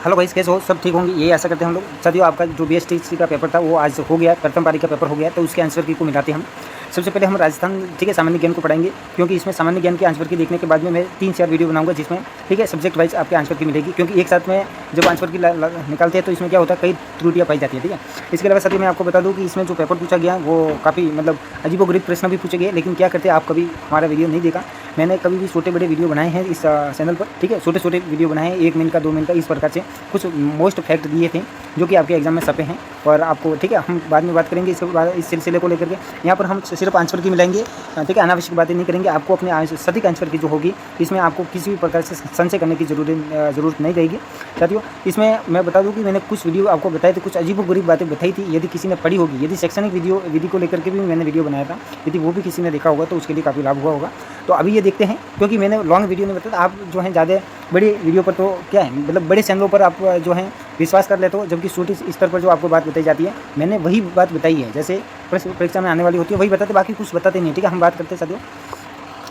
Hello guys, कैसे हो? सब ठीक होंगे, यही आशा करते हैं हम लोग। साथियों, आपका जो बीएसटीसी का पेपर था वो आज हो गया, प्रथम पारी का पेपर हो गया, तो उसके आंसर की को मिलाते हैं हम। सबसे पहले हम राजस्थान, ठीक है, सामान्य ज्ञान को पढ़ाएंगे, क्योंकि इसमें सामान्य ज्ञान के आंसर की देखने के बाद में मैं 3-4 वीडियो बनाऊंगा, जिसमें ठीक है सब्जेक्ट वाइज आपके आंसर की मिलेगी, क्योंकि एक साथ में जब आंसर की निकालते हैं तो इसमें क्या होता है, कई त्रुटियाँ पाई जाती है, ठीक है। इसके अलावा साथियों मैं आपको बता दूँ कि इसमें जो पेपर पूछा गया वो काफ़ी मतलब अजीबोगरीब प्रश्न भी पूछे गए, लेकिन क्या करते हैं, आप कभी हमारा वीडियो नहीं देखा, मैंने कभी भी छोटे बड़े वीडियो बनाए हैं इस चैनल पर, ठीक है, छोटे छोटे वीडियो बनाए हैं, 1 मिनट का 2 मिनट का, इस प्रकार से कुछ मोस्ट फैक्ट दिए थे जो कि आपके एग्जाम में छपे हैं, और आपको ठीक है हम बाद में बात करेंगे इसके बाद इस सिलसिले को लेकर के। यहाँ पर हम सिर्फ आंसर की मिलाएंगे, ठीक है, अनावश्यक बातें नहीं करेंगे। आपको अपने सटीक आंसर की जो होगी इसमें आपको किसी भी प्रकार से संशय करने की जरूरत नहीं रहेगी। साथियों, इसमें मैं बता दूं कि मैंने कुछ वीडियो आपको बताए थे, कुछ अजीबोगरीब बातें बताई थी, यदि किसी ने पढ़ी होगी, यदि शैक्षणिक विधि को लेकर के भी मैंने वीडियो बनाया था, यदि वो भी किसी ने देखा होगा तो उसके लिए काफ़ी लाभ हुआ होगा। तो अभी ये देखते हैं, क्योंकि मैंने लॉन्ग वीडियो नहीं बताया, आप जो है ज़्यादा बड़ी वीडियो पर तो क्या है मतलब बड़े चैनलों पर आप जो है विश्वास कर लेते हो, जबकि छोटे स्तर पर जो आपको बात बताई जाती है मैंने वही बात बताई है, जैसे परीक्षा में आने वाली होती है वही बताते, बाकी कुछ बताते नहीं, ठीक है। हम बात करते हैं साथियों,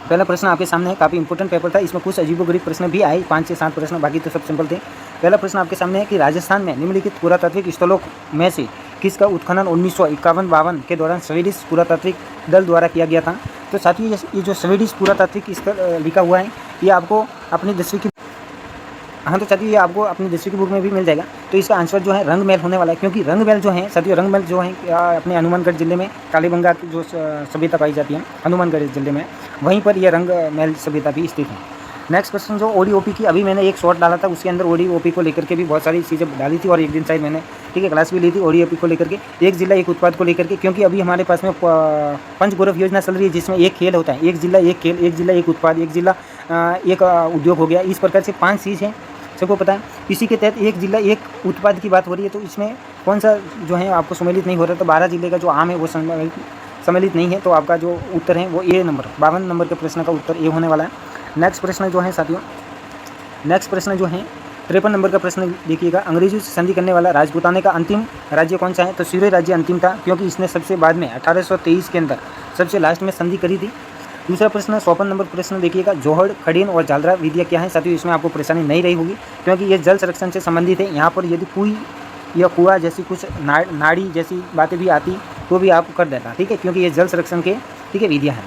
पहला प्रश्न आपके सामने है, काफ़ी इंपॉर्टेंट पेपर था, इसमें कुछ अजीबोगरीब प्रश्न भी आए, 5 से 7 प्रश्न, बाकी तो सब सिंपल थे। पहला प्रश्न आपके सामने है कि राजस्थान में निम्नलिखित पुरातात्विक स्थलों में से किसका उत्खनन 1951-52 के दौरान स्वीडिश पुरातात्विक दल द्वारा किया गया था। तो साथियों ये जो स्वीडिश पुरातात्विक स्थल लिखा हुआ है ये आपको अपनी 10वीं की, हाँ तो साथियों ये आपको अपनी 10वीं की बुक में भी मिल जाएगा। तो इसका आंसर जो है रंग महल होने वाला है, क्योंकि रंग महल जो है साथियों, रंग महल जो है अपने हनुमानगढ़ जिले में कालीबंगा की जो सभ्यता पाई जाती है हनुमानगढ़ जिले में, वहीं पर यह रंग महल सभ्यता भी स्थित है। नेक्स्ट क्वेश्चन जो ओडीओपी की, अभी मैंने एक शॉर्ट डाला था, उसके अंदर ओडीओपी को लेकर के भी बहुत सारी चीज़ें डाली थी, और एक दिन शायद मैंने ठीक है क्लास भी ली थी ओडीओपी को लेकर के, एक जिला एक उत्पाद को लेकर के, क्योंकि अभी हमारे पास में पंचगौरव योजना चल रही है, जिसमें एक खेल होता है, एक जिला एक खेल, एक जिला एक उत्पाद, एक जिला एक उद्योग हो गया, इस प्रकार से 5 चीज़ हैं, सबको पता है। इसी के तहत एक जिला एक उत्पाद की बात हो रही है, तो इसमें कौन सा जो है आपको सम्मिलित नहीं हो रहा, तो 12 जिले का जो आम है वो सम्मिलित नहीं है, तो आपका जो उत्तर है वो ए नंबर 52 नंबर के प्रश्न का उत्तर ए होने वाला है। नेक्स्ट प्रश्न जो है साथियों, नेक्स्ट प्रश्न जो है 53 नंबर का प्रश्न देखिएगा, अंग्रेजों से संधि करने वाला राजपूताने का अंतिम राज्य कौन सा है। तो सूर्य राज्य अंतिम था, क्योंकि इसने सबसे बाद में 1823 के अंदर सबसे लास्ट में संधि करी थी। दूसरा प्रश्न 54 नंबर प्रश्न देखिएगा, जोहड़, खड़ीन और जालरा विधियाँ क्या है। साथियों इसमें आपको परेशानी नहीं रही होगी, क्योंकि ये जल संरक्षण से संबंधित है। यहाँ पर यदि कुई या कुआ जैसी कुछ नाड़ी जैसी बातें भी आती तो भी आप कर देता, ठीक है, क्योंकि ये जल संरक्षण के ठीक है विधियाँ हैं।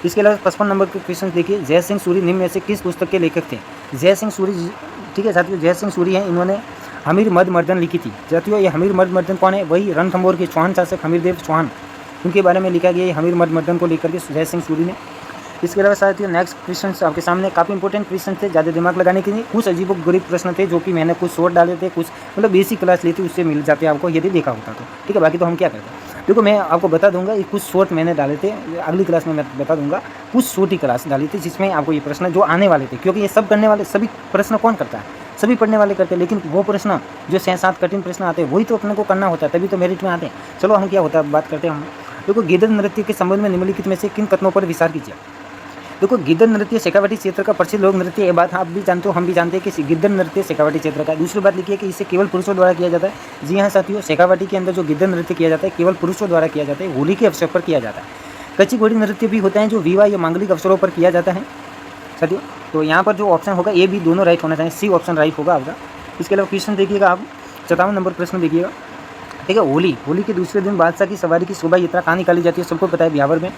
इसके अलावा 55 नंबर के क्वेश्चन देखिए, जय सिंह सूरी निम्न में से किस पुस्तक के लेखक थे। जय सिंह सूरी, ठीक है साथियों, जय सिंह सूरी हैं, इन्होंने हमीर मद मर्दन लिखी थी। साथियों ये हमीर मद मर्दन कौन है, वही रणथंभौर के चौहान शासक हमीरदेव चौहान, उनके बारे में लिखा गया है हमीर मद मर्दन को लेकर के जय सिंह सूरी ने। इसके अलावा साथियों नेक्स्ट क्वेश्चन आपके सामने काफ़ी इंपॉर्टेंट क्वेश्चन थे, ज़्यादा दिमाग लगाने के लिए, कुछ अजीबोगरीब प्रश्न थे जो कि मैंने कुछ शॉर्ट डाले थे, कुछ मतलब बेसिक क्लास ली थी, उससे मिल जाते आपको यदि देखा होता तो, ठीक है। बाकी तो हम क्या करते हैं, देखो मैं आपको बता दूंगा, ये कुछ शॉर्ट मैंने डाले थे, अगली क्लास में मैं बता दूंगा, कुछ छोटी क्लास डाली थी जिसमें आपको ये प्रश्न जो आने वाले थे, क्योंकि ये सब करने वाले सभी प्रश्न कौन करता है, सभी पढ़ने वाले करते हैं, लेकिन वो प्रश्न जो 6-7 कठिन प्रश्न आते हैं वही तो अपने को करना होता है, तभी तो मेरिट में आते हैं। चलो हम क्या होता है बात करते हैं हम। देखो गिद्धर नृत्य के संबंध में निम्नलिखित में से किन कथनों पर विचार कीजिए। देखो गिद्धर नृत्य शेखावाटी क्षेत्र का प्रसिद्ध लोक नृत्य, ये बात आप भी जानते हो, हम भी जानते हैं कि गिद्धर नृत्य शेखावाटी क्षेत्र का। दूसरी बात लिखिए कि इसे केवल पुरुषों द्वारा किया जाता है। जी हाँ साथियों, शेखावाटी के अंदर जो गिद्धर नृत्य किया जाता है केवल पुरुषों द्वारा किया जाता है, होली के अवसर पर किया जाता है। कच्ची घोड़ी नृत्य भी होता है जो विवाह या मांगलिक अवसरों पर किया जाता है साथियों। तो यहाँ पर जो ऑप्शन होगा ए भी दोनों राइट होना चाहिए, सी ऑप्शन राइट होगा आपका। इसके अलावा क्वेश्चन देखिएगा आप 57 नंबर प्रश्न देखिएगा, ठीक है। होली के दूसरे दिन बादशाह की सवारी की शोभा यात्रा कहाँ निकाली जाती है, सबको पता है ब्यावर में।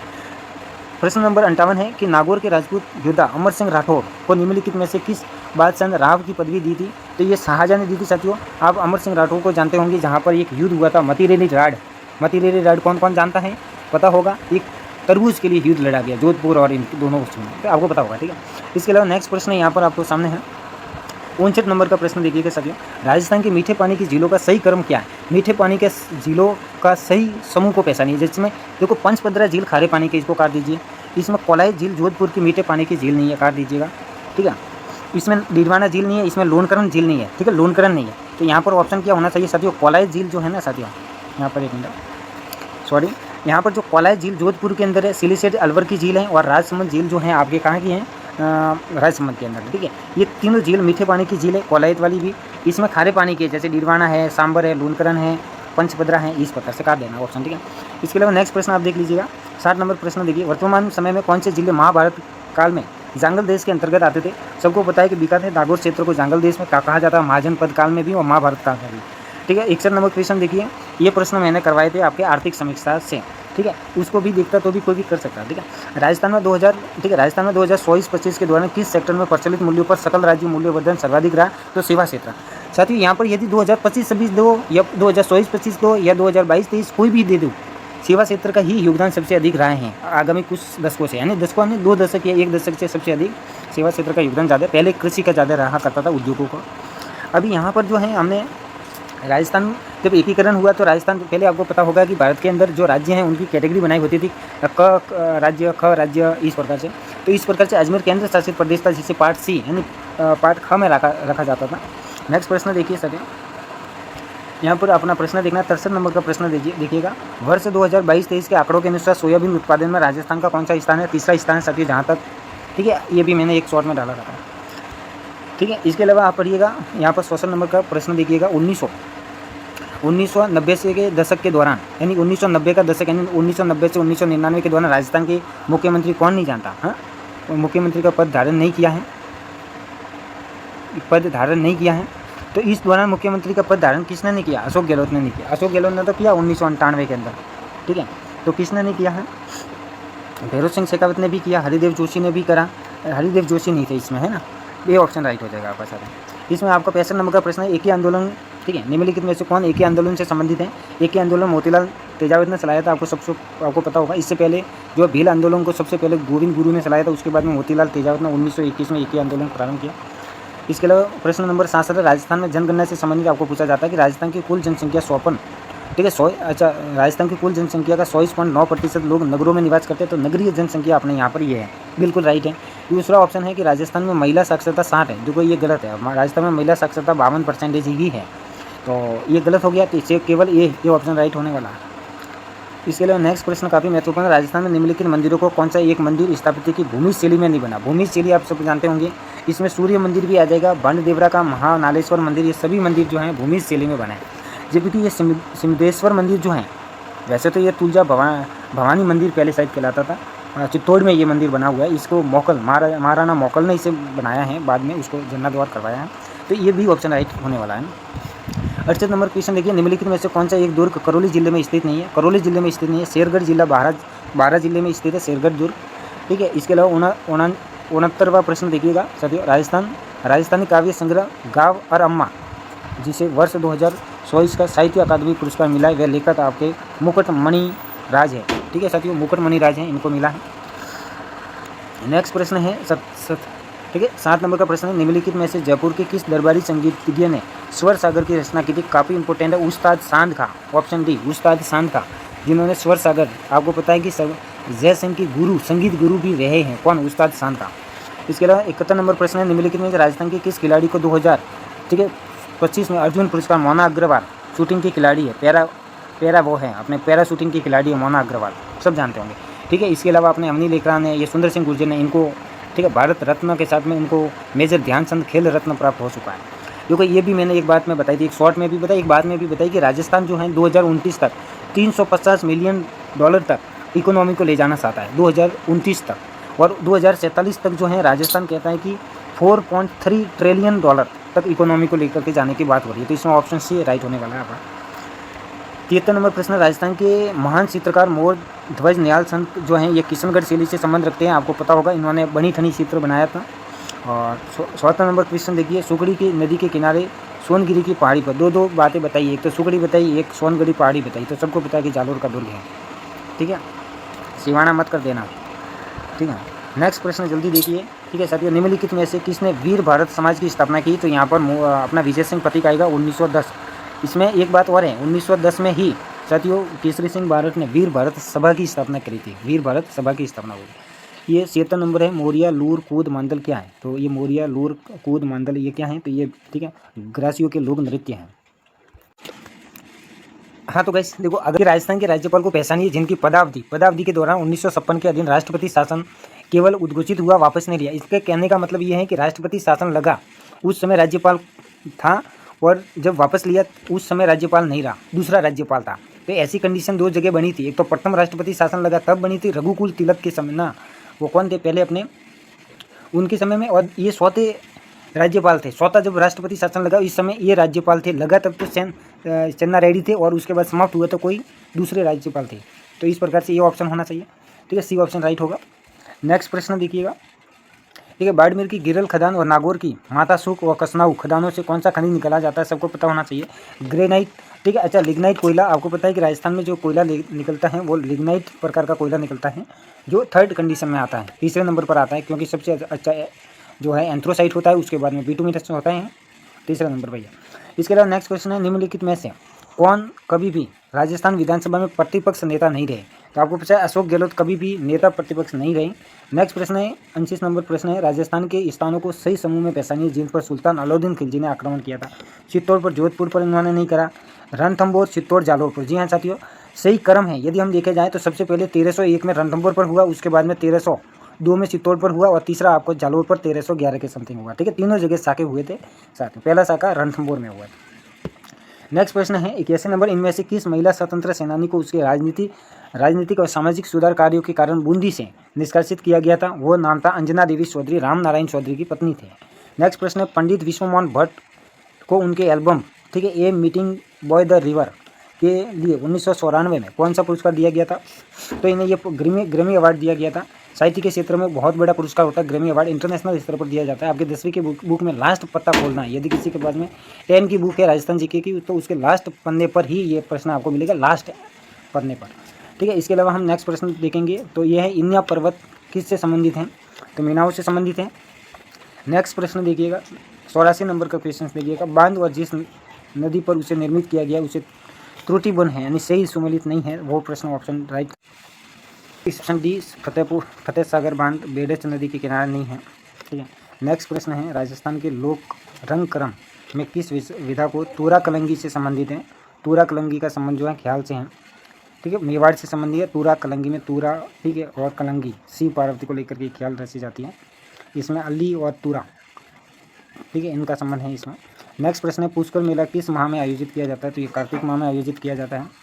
प्रश्न नंबर 58 है कि नागौर के राजपूत योद्धा अमर सिंह राठौर को निम्नलिखित में से किस बादशाह ने राव की पदवी दी थी। तो ये शाहजहां ने दी थी साथियों। आप अमर सिंह राठौर को जानते होंगे, जहाँ पर एक युद्ध हुआ था मतीरेली राड। मतीरेली राड कौन कौन जानता है, पता होगा, एक तरबूज के लिए युद्ध लड़ा गया जोधपुर और इन दोनों उसमें, तो आपको पता होगा, ठीक है। इसके अलावा नेक्स्ट प्रश्न यहाँ पर आपको सामने है 59 नंबर का प्रश्न देखिएगा साथियों, राजस्थान के मीठे पानी की झीलों का सही क्रम क्या है। मीठे पानी के झीलों का सही समूह को पहचानिए, जिसमें देखो पंचपद्रा झील खारे पानी के, इसको काट दीजिए। इसमें कोलाई झील जोधपुर की मीठे पानी की झील नहीं है, काट दीजिएगा, ठीक है। इसमें डीडवाना झील नहीं है, इसमें लोनकरण झील नहीं है, ठीक है, लोनकरण नहीं है। तो यहाँ पर ऑप्शन क्या होना चाहिए साथियों, कोलाई झील जो है ना साथियों, यहाँ पर एक मिनट सॉरी, यहाँ पर जो कोलाई झील जोधपुर के अंदर है, सिलीसेट अलवर की झील है, और राजसमंद झील जो है आपके कहाँ की है, राजसमंद के अंदर, ठीक है। ये तीनों झील मीठे पानी की झील है, कोलायत वाली भी। इसमें खारे पानी की है, जैसे डीडवाना है, सांबर है, लोनकरण है, पंचभद्रा है, इस प्रकार से काट देना ऑप्शन, ठीक है। इसके अलावा नेक्स्ट प्रश्न आप देख लीजिएगा 60 नंबर प्रश्न देखिए, वर्तमान समय में कौन से जिले महाभारत काल में जांगल देश के अंतर्गत आते थे। सबको पता है कि बीकानेर नागौर क्षेत्र को जांगल देश में कहा जाता है, महाजन पद काल में भी और महाभारत काल में भी। ठीक है, 61 नंबर क्वेश्चन देखिए, ये प्रश्न मैंने करवाए थे आपके आर्थिक समीक्षा से। ठीक है, उसको भी देखता तो भी कोई भी कर सकता है। ठीक है, राजस्थान में 2024-25 के दौरान किस सेक्टर में प्रचलित मूल्यों पर सकल राज्य मूल्यवर्धन सर्वाधिक रहा? तो सेवा क्षेत्र। साथियों यहाँ पर यदि 2025-26 दो या 2024-25 दो या 2022-23 कोई भी दे दो, सेवा क्षेत्र का ही योगदान सबसे अधिक रहा है आगामी कुछ दशकों से, यानी दशकों में 2 दशक या 1 दशक से सबसे अधिक सेवा क्षेत्र का योगदान ज़्यादा। पहले कृषि का ज़्यादा रहा करता था, उद्योगों को। अभी यहाँ पर जो है हमने राजस्थान जब एकीकरण हुआ तो राजस्थान, पहले आपको पता होगा कि भारत के अंदर जो राज्य हैं उनकी कैटेगरी बनाई होती थी, क राज्य, ख राज्य, इस प्रकार से। तो इस प्रकार से अजमेर केंद्र शासित प्रदेश था, जिसे पार्ट सी यानी पार्ट ख में रखा जाता था। नेक्स्ट प्रश्न देखिए सर, यहाँ पर अपना प्रश्न देखना 63 नंबर का प्रश्न देखिएगा। वर्ष 2022-23 के आंकड़ों के अनुसार सोयाबीन उत्पादन में राजस्थान का कौन सा स्थान है? तीसरा स्थान है साथियों, जहाँ तक। ठीक है, ये भी मैंने एक शॉर्ट में डाला था। ठीक है, इसके अलावा आप पढ़िएगा यहाँ पर 64 नंबर का प्रश्न देखिएगा। 1990 से के दशक के दौरान, यानी 1990 का दशक, यानी 1990 से 1999 के दौरान राजस्थान के मुख्यमंत्री कौन नहीं जानता? हाँ, मुख्यमंत्री का पद धारण नहीं किया है, तो इस दौरान मुख्यमंत्री का पद धारण किसने नहीं किया? अशोक गहलोत ने नहीं किया। अशोक गहलोत ने तो किया 1998 के अंदर। ठीक है, तो किसने नहीं किया है? भैरव सिंह शेखावत ने भी किया, हरिदेव जोशी ने भी करा। हरिदेव जोशी नहीं थे इसमें, है ना, ये ऑप्शन राइट हो जाएगा आपका साथ। इसमें आपका 65 नंबर का प्रश्न है, एक ही आंदोलन। ठीक है, निम्नलिखित में से कौन एक ही आंदोलन से संबंधित है? एक ही आंदोलन मोतीलाल तेजावत ने चलाया था, आपको पता होगा। इससे पहले जो भील आंदोलन को सबसे पहले गोविंद गुरु ने चलाया था, उसके बाद में मोतीलाल तेजावत ने 1921 में एक ही आंदोलन प्रारंभ किया। इसके अलावा प्रश्न नंबर 67, राजस्थान में जनगणना से संबंधित आपको पूछा जाता है कि राजस्थान की कुल जनसंख्या 54, ठीक है, 100, अच्छा, राजस्थान की कुल जनसंख्या का 100.9% लोग नगरों में निवास करते हैं, तो नगरीय जनसंख्या अपने यहाँ पर ये है, बिल्कुल राइट है। दूसरा ऑप्शन है कि राजस्थान में महिला साक्षरता 60 है, जो ये गलत है। राजस्थान में महिला साक्षरता 52% ही है, तो ये गलत हो गया। तो इससे केवल ये ऑप्शन राइट होने वाला है। इसके अलावा नेक्स्ट प्रश्न काफ़ी महत्वपूर्ण है, राजस्थान में निम्नलिखित मंदिरों को कौन सा एक मंदिर स्थापत्य की भूमि शैली में नहीं बना? भूमि शैली आप सब जानते होंगे, इसमें सूर्य मंदिर भी आ जाएगा, बंडदेवरा का महानालेश्वर मंदिर, ये सभी मंदिर जो हैं भूमि शैली में बने हैं। जबकि ये सिमदेश्वर मंदिर जो हैं, वैसे तो ये तुलजा भवानी मंदिर पहले साइड कहलाता था, चित्तौड़ में ये मंदिर बना हुआ है। इसको मोकल महाराणा मोकल ने इसे बनाया है, बाद में उसको जीर्णोद्धार करवाया है, तो ये भी ऑप्शन राइट होने वाला है। 68 नंबर क्वेश्चन देखिए, निम्नलिखित में से कौन सा एक दुर्ग करौली जिले में स्थित नहीं है? करौली जिले में स्थित नहीं है, शेरगढ़ जिला बारां जिले में स्थित है, शेरगढ़ दुर्ग। ठीक है, इसके अलावा 69वां प्रश्न देखिएगा साथियों, राजस्थानी काव्य संग्रह गाँव और अम्मा, जिसे वर्ष 2024 का साहित्य अकादमी पुरस्कार मिला है, वह लेखक आपके मुकुटमणि राज है। ठीक है साथियों, मुकुटमणि राज हैं, इनको मिला है। नेक्स्ट प्रश्न है ठीक है, 7 नंबर का प्रश्न है, निम्नलिखित में से जयपुर के किस दरबारी संगीतज्ञ ने स्वर सागर की रचना की थी? काफ़ी इंपॉर्टेंट है, उस्ताद सांद खां, ऑप्शन डी उस्ताद सांद खां, जिन्होंने स्वर सागर, आपको पता है कि जयसिंह की गुरु, संगीत गुरु भी रहे हैं, कौन? उस्ताद सांद खां। इसके अलावा 71 नंबर प्रश्न है, निम्नलिखित में से राजस्थान के किस खिलाड़ी को 2025 में अर्जुन पुरस्कार? मोना अग्रवाल शूटिंग की खिलाड़ी है, पैरा वो है अपने पैरा शूटिंग की खिलाड़ी है मोना अग्रवाल, सब जानते होंगे। ठीक है, इसके अलावा अपने अवनी लेखरा ने, ये सुंदर सिंह गुर्जर ने, इनको ठीक है भारत रत्न के साथ में इनको मेजर ध्यानचंद खेल रत्न प्राप्त हो चुका है। क्योंकि ये भी मैंने एक बात में बताई थी, एक शॉर्ट में भी बताई, एक बात में भी बताई कि राजस्थान जो है 2029 तक $350 मिलियन तक इकोनॉमी को ले जाना चाहता है 2029 तक, और 2047 तक जो है राजस्थान कहता है कि $4.3 ट्रिलियन तक इकोनॉमी को लेकर के जाने की बात हो रही है। तो इसमें ऑप्शन सी राइट होने वाला है आपका। 73 नंबर प्रश्न, राजस्थान के महान चित्रकार मोर ध्वज निहाल संत जो हैं, ये किशनगढ़ शैली से संबंध रखते हैं, आपको पता होगा, इन्होंने बनी ठनी चित्र बनाया था। और 74 नंबर क्वेश्चन देखिए, सुकड़ी की नदी के किनारे सोनगिरी की पहाड़ी पर दो बातें बताइए, एक तो सुकड़ी बताइए, एक सोनगिरी पहाड़ी बताइए। तो सबको पता है कि जालोर का दुर्ग है। ठीक है, सिवाना मत कर देना। ठीक है, नेक्स्ट प्रश्न जल्दी देखिए। ठीक है साथियों, निम्नलिखित में से किसने वीर भारत समाज की स्थापना की? तो यहाँ पर अपना विजय सिंह प्रतीक आएगा 1910। इसमें एक बात और है, 1910 में ही साथियों केसरी सिंह भारत ने वीर भारत सभा की स्थापना करी थी, वीर भारत सभा की स्थापना हुई। ये 76 नंबर है, मोरिया लूर कूद मांदल क्या है? तो ये मोरिया लूर कूद मांदल ये क्या है? तो ये ठीक है ग्रासियों के लोक नृत्य हैं। हाँ तो गाइस देखो, अगर राजस्थान के राज्यपाल को पहचानिए जिनकी पदावधि के दौरान 1956 के अधीन राष्ट्रपति शासन केवल उद्घोषित हुआ, वापस नहीं लिया। इसके कहने का मतलब ये है कि राष्ट्रपति शासन लगा उस समय राज्यपाल था, और जब वापस लिया उस समय राज्यपाल नहीं रहा, दूसरा राज्यपाल था। तो ऐसी कंडीशन दो जगह बनी थी, एक तो प्रथम राष्ट्रपति शासन लगा तब बनी थी रघुकुल तिलक के समय ना, वो कौन थे पहले अपने उनके समय में, और ये स्वतः राज्यपाल थे। स्वतः जब राष्ट्रपति शासन लगा इस समय ये राज्यपाल थे। लगा तब तो चन्ना रेड्डी थे और उसके बाद समाप्त हुआ तो कोई दूसरे राज्यपाल थे। तो इस प्रकार से ये ऑप्शन होना चाहिए। ठीक है, सी ऑप्शन राइट होगा। नेक्स्ट प्रश्न देखिएगा। ठीक है, बाड़मेर की गिरल खदान और नागौर की माता सुख व कसनाऊ खदानों से कौन सा खनिज निकाला जाता है, सबको पता होना चाहिए। ग्रेनाइट। ठीक है, अच्छा, लिग्नाइट कोयला। आपको पता है कि राजस्थान में जो कोयला निकलता है वो लिग्नाइट प्रकार का कोयला निकलता है, जो थर्ड कंडीशन में आता है, तीसरे नंबर पर आता है, क्योंकि सबसे अच्छा जो है एंथ्रोसाइट होता है, उसके बाद में बिटुमिनस होता है तीसरा नंबर भैया। इसके अलावा नेक्स्ट क्वेश्चन है, निम्नलिखित में से कौन कभी भी राजस्थान विधानसभा में प्रतिपक्ष नेता नहीं रहे। तो आपको पता है अशोक गहलोत कभी भी नेता प्रतिपक्ष नहीं रहे। नेक्स्ट प्रश्न है 29 नंबर प्रश्न है, राजस्थान के स्थानों को सही समूह में पहचानिए जिन पर सुल्तान अलाउद्दीन खिलजी ने आक्रमण किया था। चित्तौड़ पर, जोधपुर पर इन्होंने नहीं करा। रणथंभौर, चित्तौड़, जालौर पर। जी हाँ साथियों, सही क्रम है। यदि हम देखे जाए तो सबसे पहले 1301 में रणथंभौर पर हुआ, उसके बाद में 1302 में चित्तौड़ पर हुआ और तीसरा आपको जालौर पर 1311 के समथिंग हुआ। ठीक है, तीनों जगह साके हुए थे साथ में। पहला साका रणथंभौर में हुआ। नेक्स्ट प्रश्न है 81 नंबर, इनमें से किस महिला स्वतंत्र सेनानी को उसके राजनीतिक और सामाजिक सुधार कार्यों के कारण बूंदी से निष्कासित किया गया था। वो नाम था अंजना देवी चौधरी, राम नारायण चौधरी की पत्नी थे। नेक्स्ट प्रश्न है, पंडित विश्वमोहन भट्ट को उनके एल्बम, ठीक है, a meeting boy the river के लिए 1994 में कौन सा पुरस्कार दिया गया था। तो इन्हें ये ग्रैमी अवार्ड दिया गया था। साहित्य के क्षेत्र में बहुत बड़ा पुरस्कार होता है ग्रैमी अवार्ड, इंटरनेशनल स्तर पर दिया जाता है। आपके 10वीं के बुक में लास्ट पत्ता खोलना है, यदि किसी के पास में 10 की बुक है राजस्थान जीके की, तो उसके लास्ट पन्ने पर ही ये प्रश्न आपको मिलेगा, लास्ट पन्ने पर। ठीक है, इसके अलावा हम नेक्स्ट प्रश्न देखेंगे। तो ये है, इन्या पर्वत किससे संबंधित हैं, तो मीनाओं से संबंधित हैं। नेक्स्ट प्रश्न देखिएगा, 84 नंबर का क्वेश्चन देखिएगा, बांध और जिस नदी पर उसे निर्मित किया गया उसे त्रुटिबन है, यानी सही सुमेलित नहीं है, वो प्रश्न option right. Option D Fateh Sagar बांध बेडच नदी के किनारे नहीं है। ठीक है, नेक्स्ट प्रश्न है, राजस्थान के लोक रंग क्रम में किस विधा को तूरा कलंगी से संबंधित है। तूरा कलंगी का संबंध जो है ख्याल से है। ठीक है, मेवाड़ से संबंधित है। तूरा कलंगी में तूरा, ठीक है, और कलंगी शिव पार्वती को लेकर के ख्याल रची जाती है। इसमें अली और तूरा, ठीक है, इनका संबंध है इसमें। नेक्स्ट प्रश्न है, पुष्कर मेला किस माह में आयोजित किया जाता है, तो ये कार्तिक माह में आयोजित किया जाता है।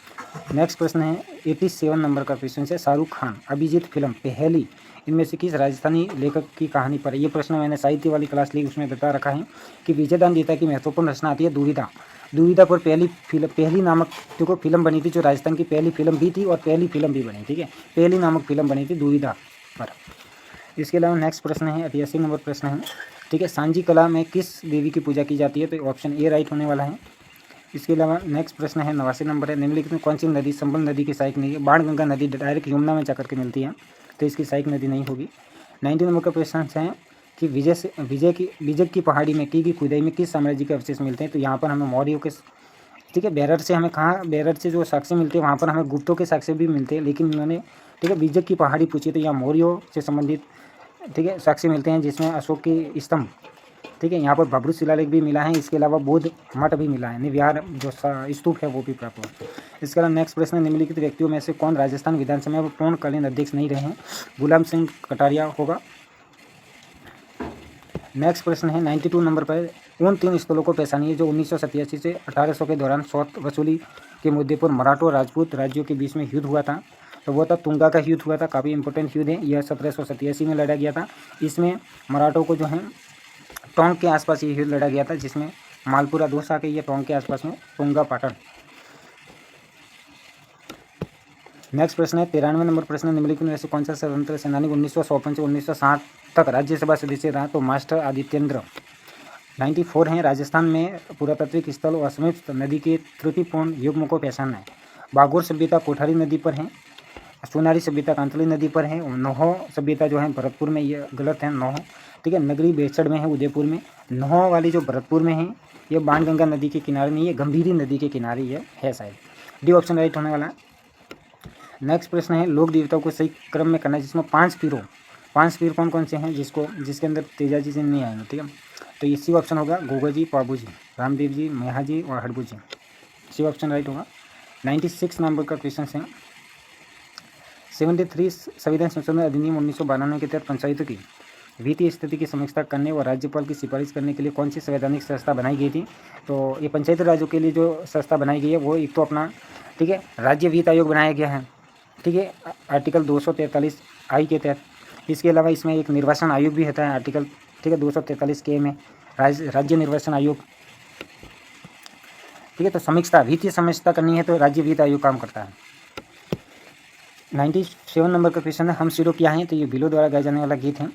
नेक्स्ट प्रश्न है 87 नंबर का क्वेश्चन है, शाहरुख खान अभिजीत फिल्म पहली इनमें से किस राजस्थानी लेखक की कहानी पर है। ये प्रश्न मैंने साहित्य वाली क्लास ली, उसमें बता रखा है कि विजयदान देता की महत्वपूर्ण रचना आती है दुविधा। दुविधा पर पहली नामक देखो फिल्म बनी थी, जो राजस्थान की पहली फिल्म भी थी और पहली फिल्म भी बनी। ठीक है, पहली नामक फिल्म बनी थी दुविधा पर। इसके अलावा नेक्स्ट प्रश्न है 88 नंबर प्रश्न है, ठीक है, सांझी कला में किस देवी की पूजा की जाती है, तो ऑप्शन ए राइट होने वाला है। इसके अलावा नेक्स्ट प्रश्न है 89 नंबर है, निम्नलिखित में कौन सी नदी संबल नदी की सहायक नहीं है। बाणगंगा नदी डायरेक्ट यमुना में जाकर के मिलती है, तो इसकी सहायक नदी नहीं होगी। 90 नंबर का प्रश्न है कि विजय की पहाड़ी में की खुदाई में किस साम्राज्य के अवशेष मिलते हैं, तो यहाँ पर हमें मौर्यों के, ठीक है, बेरर से हमें कहाँ, बेरर से जो साक्ष्य मिलते हैं वहाँ पर हमें गुप्तों के साक्ष्य भी मिलते हैं, लेकिन उन्होंने, ठीक है, विजय की पहाड़ी पूछी तो यहाँ मौर्यों से संबंधित, ठीक है, साक्ष्य मिलते हैं, जिसमें अशोक के स्तंभ, ठीक है, यहाँ पर भब्रू शिलालेख भी मिला है। इसके अलावा बौद्ध मठ भी मिला है, विहार जो स्तूप है वो भी प्राप्त हुआ। इसके अलावा नेक्स्ट प्रश्न है, निम्नलिखित व्यक्तियों में से कौन राजस्थान विधानसभा में पूर्णकालीन अध्यक्ष नहीं रहे हैं। गुलाम सिंह कटारिया होगा। नेक्स्ट प्रश्न है 92 नंबर पर, उन 3 स्थलों को पहचानिए जो 1987 से 1800 के दौरान स्वत वसूली के मुद्दे पर मराठा और राजपूत राज्यों के बीच में युद्ध हुआ था। तो वो था तुंगा का युद्ध हुआ था, काफ़ी इंपॉर्टेंट युद्ध है, यह 1787 में लड़ा गया था। इसमें मराठों को जो है टोंक के आसपास ये युद्ध लड़ा गया था, जिसमें मालपुरा दोसा के ये टोंक के आसपास में तुंगा पाटन। नेक्स्ट प्रश्न है 93 नंबर प्रश्न, निम्नलिखित में से कौन सा स्वतंत्र सेनानी 1954 से 1960 तक राज्यसभा सदस्य रहा, तो मास्टर आदित्येंद्र। 94 हैं, राजस्थान में पुरातात्विक स्थल और समीप नदी के त्रुटिपूर्ण युग्म को पहचानना है। बागोर सभ्यता कोठारी नदी पर है, सोनारी सभ्यता कांतली नदी पर है, नौहो सभ्यता जो है भरतपुर में, ये गलत है नौहो, ठीक है, नगरी बेचड़ में है उदयपुर में। नौहो वाली जो भरतपुर में है ये बाणगंगा नदी के किनारे नहीं है, गंभीरी नदी के किनारे ये है शायद। डी ऑप्शन राइट होने वाला है। नेक्स्ट प्रश्न है, लोक देवताओं को सही क्रम में करना है, जिसमें 5 पीर कौन कौन से हैं जिसके अंदर तेजाजी जी नहीं आएंगे। ठीक है, तो इसी ऑप्शन होगा गोगा जी, पाबू जी, रामदेव जी, मेहा जी और हड़बू जी। सी ऑप्शन राइट होगा। 96 नंबर का क्वेश्चन है, 73 संविधान संशोधन अधिनियम 1992 के तहत पंचायतों की वित्तीय स्थिति की समीक्षा करने और राज्यपाल की सिफारिश करने के लिए कौन सी संवैधानिक संस्था बनाई गई थी। तो ये पंचायती राज्यों के लिए जो संस्था बनाई गई है वो एक तो अपना, ठीक है, राज्य वित्त आयोग बनाया गया है, ठीक है, आर्टिकल 243 आई के तहत। इसके अलावा इसमें एक निर्वाचन आयोग भी होता है, आर्टिकल ठीक है 243 के में राज्य निर्वाचन आयोग। ठीक है, तो समीक्षा वित्तीय समीक्षा करनी है तो राज्य वित्त आयोग काम करता है। 97 नंबर का क्वेश्चन है, हम सिरो क्या है, तो ये बिलो द्वारा गाया जाने वाला गीत है।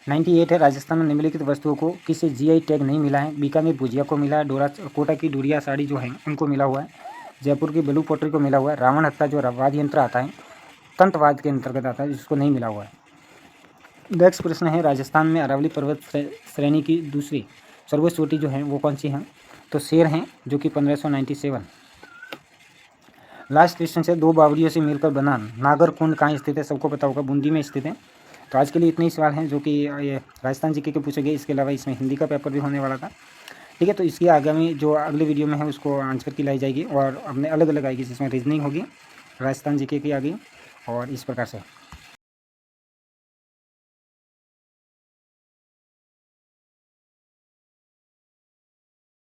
98 है, राजस्थान में निम्नलिखित वस्तुओं को किसी जीआई टैग नहीं मिला है। बीकानेर भुजिया को मिला है, डोरा कोटा की डोरिया साड़ी जो है उनको मिला हुआ है, जयपुर की ब्लू पोट्री को मिला हुआ है, रावण हत्ता जो वाद्य यंत्र आता है तंत्रवाद के अंतर्गत आता है जिसको नहीं मिला हुआ है। नेक्स्ट प्रश्न है, राजस्थान में अरावली पर्वत श्रेणी की दूसरी सर्वोच्च चोटी जो है वो कौन सी है, तो शेर हैं जो कि 1597। लास्ट क्वेश्चन से, दो बावड़ियों से मिलकर बना नागरकुंड कहाँ स्थित है, सबको पता होगा बूंदी में स्थित है। तो आज के लिए इतने ही सवाल हैं जो कि ये राजस्थान जीके के पूछे गए। इसके अलावा इसमें हिंदी का पेपर भी होने वाला था। ठीक है, तो इसकी आगामी जो अगले वीडियो में है उसको आंसर की लाई जाएगी और अपने अलग अलग आएगी, जिसमें रीजनिंग होगी, राजस्थान जीके की आगे और इस प्रकार से।